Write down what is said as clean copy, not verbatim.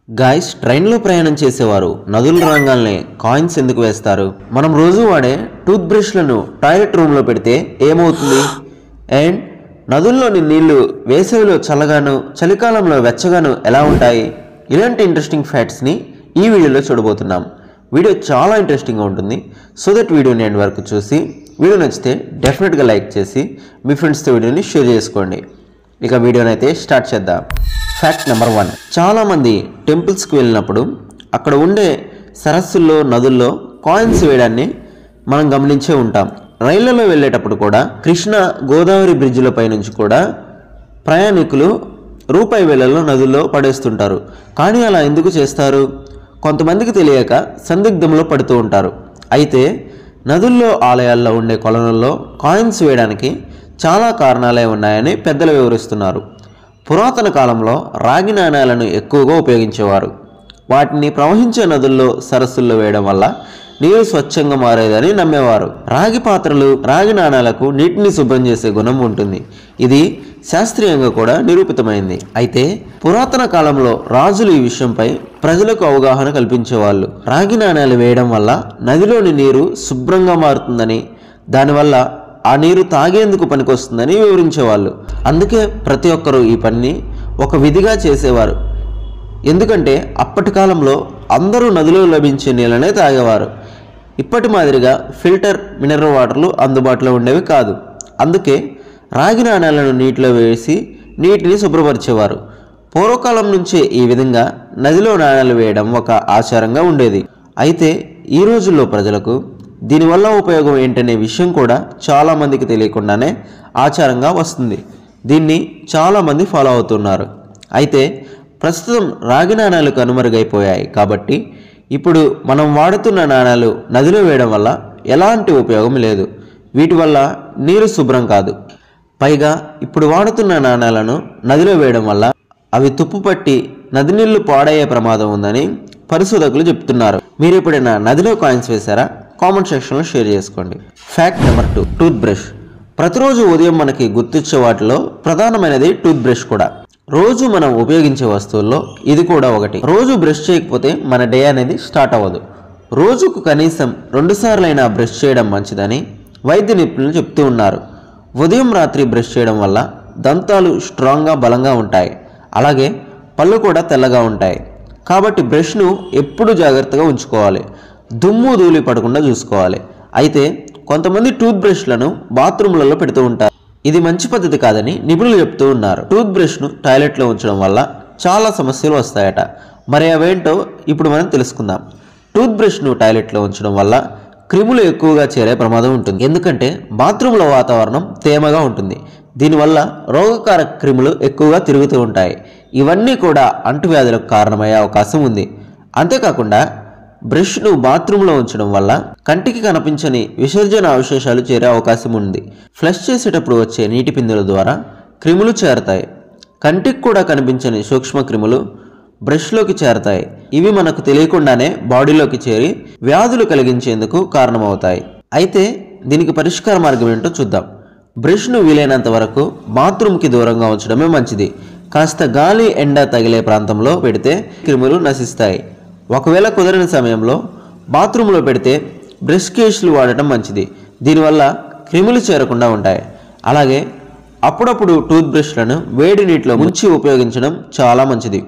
Guys, ట్రైన్లో ప్రయాణం చేసేవారు నదుల రంగాల్ని కాయిన్స్ ఎందుకు వేస్తారు? మనం రోజు వాడే టూత్ బ్రష్లను టాయిలెట్ రూమ్లో పెడితే ఏమవుతుంది? అండ్ నదుల్లోని నీళ్లు వేసవిలో చల్లగాను చలికాలంలో వెచ్చగాను ఎలా ఉంటాయి? ఇలాంటి ఇంట్రెస్టింగ్ ఫ్యాక్ట్స్ని ఈ వీడియోలో చూడబోతున్నాం. వీడియో చాలా ఇంట్రెస్టింగ్గా ఉంటుంది. సో దట్ వీడియోని ఎండ్ వరకు చూసి వీడియో నచ్చితే డెఫినెట్గా లైక్ చేసి మీ ఫ్రెండ్స్తో వీడియోని షేర్ చేసుకోండి. ఇక వీడియోని అయితే స్టార్ట్ చేద్దాం. Fact number 1. చాలామంది టెంపుల్స్కి వెళ్ళినప్పుడు అక్కడ ఉండే సరస్సుల్లో నదుల్లో కాయిన్స్ వేయడాన్ని మనం గమనించే ఉంటాం. రైళ్లలో వెళ్ళేటప్పుడు కూడా కృష్ణ గోదావరి బ్రిడ్జిలపై నుంచి కూడా ప్రయాణికులు రూపాయి వేలలో నదుల్లో పడేస్తుంటారు. కానీ అలా ఎందుకు చేస్తారు? కొంతమందికి తెలియక సందిగ్ధంలో పడుతూ ఉంటారు. అయితే నదుల్లో ఆలయాల్లో ఉండే కొలనుల్లో కాయిన్స్ వేయడానికి చాలా కారణాలే ఉన్నాయని పెద్దలు వివరిస్తున్నారు. పురాతన కాలంలో రాగి నాణేలను ఎక్కువగా ఉపయోగించేవారు. వాటిని ప్రవహించే నదుల్లో సరస్సుల్లో వేయడం వల్ల నీరు స్వచ్ఛంగా మారేదని నమ్మేవారు. రాగి పాత్రలు రాగి నాణేలకు నీటిని శుభ్రం చేసే గుణం ఉంటుంది. ఇది శాస్త్రీయంగా కూడా నిరూపితమైంది. అయితే పురాతన కాలంలో రాజులు ఈ విషయంపై ప్రజలకు అవగాహన కల్పించేవాళ్ళు. రాగి నాణేలు వేయడం వల్ల నదిలోని నీరు శుభ్రంగా మారుతుందని, దానివల్ల ఆ నీరు తాగేందుకు పనికొస్తుందని వివరించేవాళ్ళు. అందుకే ప్రతి ఒక్కరూ ఈ పనిని ఒక విధిగా చేసేవారు. ఎందుకంటే అప్పటి కాలంలో అందరూ నదిలో లభించే నీళ్ళనే తాగేవారు. ఇప్పటి మాదిరిగా ఫిల్టర్ మినరల్ వాటర్లు అందుబాటులో ఉండేవి కాదు. అందుకే రాగి నాణేలను నీటిలో వేసి నీటిని శుభ్రపరిచేవారు. పూర్వకాలం నుంచే ఈ విధంగా నదిలో నాణేలు వేయడం ఒక ఆచారంగా ఉండేది. అయితే ఈ రోజుల్లో ప్రజలకు దీనివల్ల ఉపయోగం ఏంటనే విషయం కూడా చాలామందికి తెలియకుండానే ఆచారంగా వస్తుంది. దీన్ని చాలామంది ఫాలో అవుతున్నారు. అయితే ప్రస్తుతం రాగి నాణేలు కనుమరుగైపోయాయి కాబట్టి ఇప్పుడు మనం వాడుతున్న నాణేలు నదిలో వేయడం వల్ల ఎలాంటి ఉపయోగం లేదు. వీటి వల్ల నీరు శుభ్రం కాదు. పైగా ఇప్పుడు వాడుతున్న నాణేలను నదిలో వేయడం వల్ల అవి తుప్పు పట్టి నది నీళ్లు పాడయ్యే ప్రమాదం ఉందని పరిశోధకులు చెప్తున్నారు. మీరు ఎప్పుడైనా నదిలో కాయిన్స్ వేశారా? కామెంట్ సెక్షన్లో షేర్ చేసుకోండి. Fact number 2. Tooth brush. ప్రతిరోజు ఉదయం మనకి గుర్తొచ్చే వాటిలో ప్రధానమైనది టూత్ బ్రష్ కూడా. రోజు మనం ఉపయోగించే వస్తువుల్లో ఇది కూడా ఒకటి. రోజు బ్రష్ చేయకపోతే మన డే అనేది స్టార్ట్ అవ్వదు. రోజుకు కనీసం 2 సార్లైనా బ్రష్ చేయడం మంచిదని వైద్య నిపుణులు చెప్తూ ఉన్నారు. ఉదయం రాత్రి బ్రష్ చేయడం వల్ల దంతాలు స్ట్రాంగ్గా బలంగా ఉంటాయి. అలాగే పళ్ళు కూడా తెల్లగా ఉంటాయి. కాబట్టి బ్రష్ను ఎప్పుడూ జాగ్రత్తగా ఉంచుకోవాలి. దుమ్ము ధూళి పడకుండా చూసుకోవాలి. అయితే కొంతమంది టూత్ బ్రష్లను బాత్రూమ్లలో పెడుతూ ఉంటారు. ఇది మంచి పద్ధతి కాదని నిపుణులు చెప్తూ ఉన్నారు. టూత్ బ్రష్ను టాయిలెట్లో ఉంచడం వల్ల చాలా సమస్యలు వస్తాయట. మరి అవేంటో ఇప్పుడు మనం తెలుసుకుందాం. టూత్ బ్రష్ను టాయిలెట్లో ఉంచడం వల్ల క్రిములు ఎక్కువగా చేరే ప్రమాదం ఉంటుంది. ఎందుకంటే బాత్రూంలో వాతావరణం తేమగా ఉంటుంది. దీనివల్ల రోగకారక క్రిములు ఎక్కువగా తిరుగుతూ ఉంటాయి. ఇవన్నీ కూడా అంటువ్యాధులకు కారణమయ్యే అవకాశం ఉంది. అంతేకాకుండా బ్రష్ను బాత్రూంలో ఉంచడం వల్ల కంటికి కనిపించని విసర్జన అవశేషాలు చేరే అవకాశం ఉంది. ఫ్లష్ చేసేటప్పుడు వచ్చే నీటి బిందువుల ద్వారా క్రిములు చేరతాయి. కంటికి కూడా కనిపించని సూక్ష్మ క్రిములు బ్రష్లోకి చేరతాయి. ఇవి మనకు తెలియకుండానే బాడీలోకి చేరి వ్యాధులు కలిగించేందుకు కారణమవుతాయి. అయితే దీనికి పరిష్కార మార్గం ఏంటో చూద్దాం. బ్రష్ను వీలైనంత వరకు బాత్రూమ్కి దూరంగా ఉంచడమే మంచిది. కాస్త గాలి ఎండ తగిలే ప్రాంతంలో పెడితే క్రిములు నశిస్తాయి. ఒకవేళ కుదరని సమయంలో బాత్రూంలో పెడితే బ్రష్ కేసులు వాడటం మంచిది. దీనివల్ల క్రిములు చేరకుండా ఉంటాయి. అలాగే అప్పుడప్పుడు టూత్ బ్రష్లను వేడి నీటిలో ముంచి ఉపయోగించడం చాలా మంచిది.